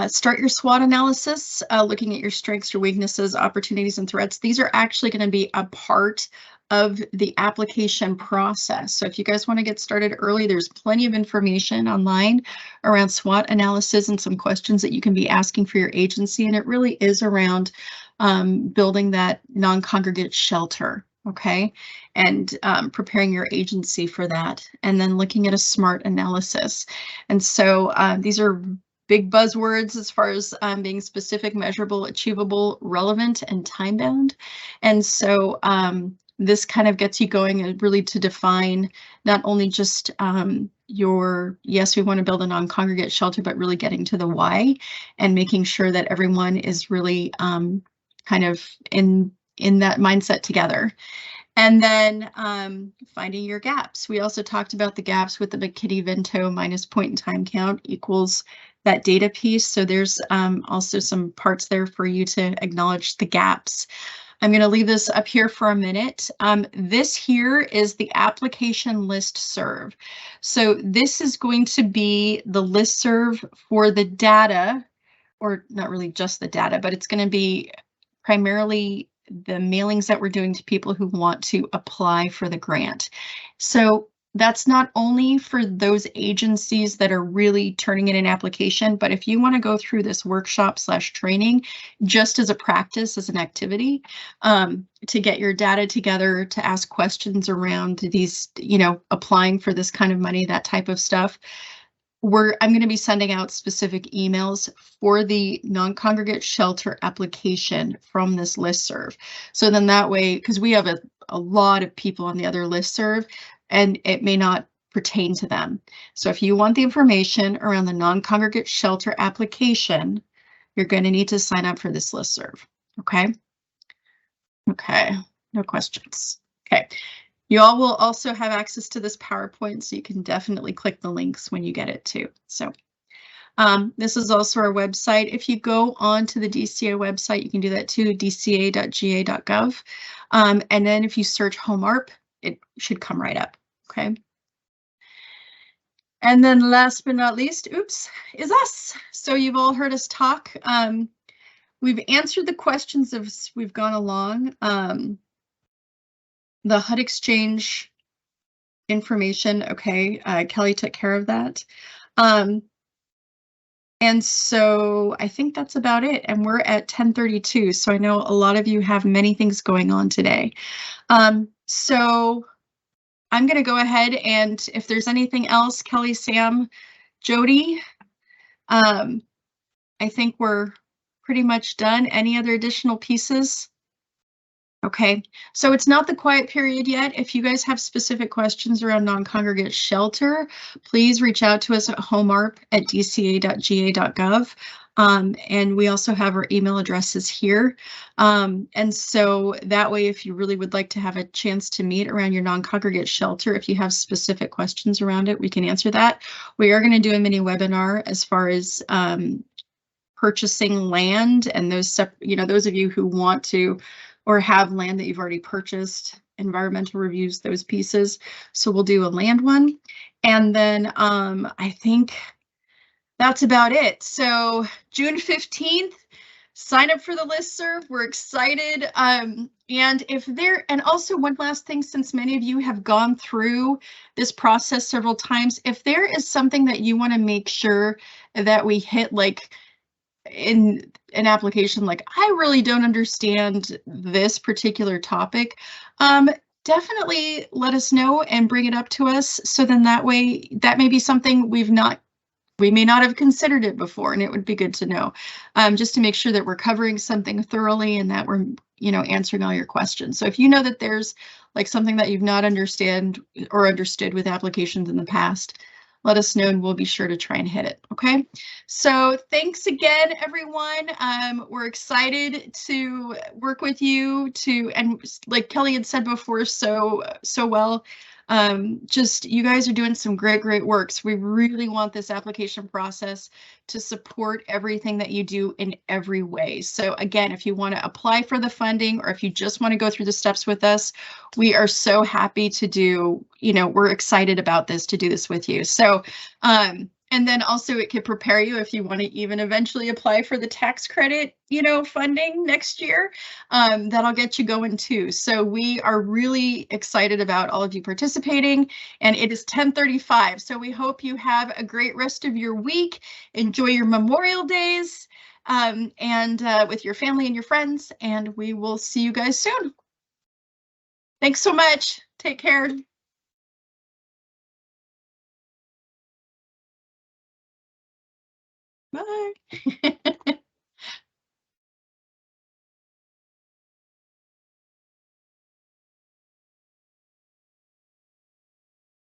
start your SWOT analysis, looking at your strengths, your weaknesses, opportunities, and threats. These are actually going to be a part of the application process. So if you guys want to get started early, there's plenty of information online around SWOT analysis and some questions that you can be asking for your agency. And it really is around building that non-congregate shelter. Okay, and preparing your agency for that, and then looking at a SMART analysis. And so these are big buzzwords as far as being specific, measurable, achievable, relevant, and time-bound. And so this kind of gets you going really to define not only just yes, we want to build a non-congregate shelter, but really getting to the why and making sure that everyone is really kind of in that mindset together. And then finding your gaps. We also talked about the gaps with the McKinney-Vento minus point in time count equals that data piece. So there's also some parts there for you to acknowledge the gaps. I'm going to leave this up here for a minute. This here is the application listserv. So this is going to be the listserv for the data, or not really just the data, but it's going to be primarily the mailings that we're doing to people who want to apply for the grant. So that's not only for those agencies that are really turning in an application, but if you want to go through this workshop / training just as a practice, as an activity, to get your data together, to ask questions around these, you know, applying for this kind of money, that type of stuff, I'm going to be sending out specific emails for the non-congregate shelter application from this listserv. So then that way, because we have a lot of people on the other listserv, and it may not pertain to them. So if you want the information around the non-congregate shelter application, you're going to need to sign up for this listserv. Okay. Okay. No questions. Okay. You all will also have access to this PowerPoint, so you can definitely click the links when you get it too. So this is also our website. If you go on to the DCA website, you can do that too, dca.ga.gov. And then if you search HOMEARP, it should come right up. Okay. And then last but not least, oops, is us. So you've all heard us talk. We've answered the questions as we've gone along. The HUD exchange information, okay, Kelly took care of that. And so I think that's about it. And we're at 10:32. So I know a lot of you have many things going on today. So I'm going to go ahead, and if there's anything else, Kelly, Sam, Jody, I think we're pretty much done. Any other additional pieces? Okay, so it's not the quiet period yet. If you guys have specific questions around non-congregate shelter, please reach out to us at homearp@dca.ga.gov. And we also have our email addresses here. And so that way, if you really would like to have a chance to meet around your non-congregate shelter, if you have specific questions around it, we can answer that. We are going to do a mini webinar as far as purchasing land, and those, you know, those of you who want to or have land that you've already purchased, environmental reviews, those pieces. So we'll do a land one. And then I think that's about it. So June 15th, sign up for the listserv. We're excited. And also one last thing, since many of you have gone through this process several times, if there is something that you want to make sure that we hit, like in an application, like I really don't understand this particular topic, definitely let us know and bring it up to us. So then that way, that may be something we may not have considered it before, and it would be good to know, just to make sure that we're covering something thoroughly and that we're, you know, answering all your questions. So if you know that there's like something that you've not understood with applications in the past, let us know and we'll be sure to try and hit it. Okay, so thanks again, everyone. We're excited to work with you and like Kelly had said before, so well, just you guys are doing some great work. So we really want this application process to support everything that you do in every way. So again, if you want to apply for the funding, or if you just want to go through the steps with us, we are so happy to do, you know, we're excited about this, to do this with you. So and then also it could prepare you if you want to even eventually apply for the tax credit, you know, funding next year. That'll get you going too. So we are really excited about all of you participating, and it is 10:35. So we hope you have a great rest of your week. Enjoy your Memorial Days and with your family and your friends, and we will see you guys soon. Thanks so much. Take care. Bye.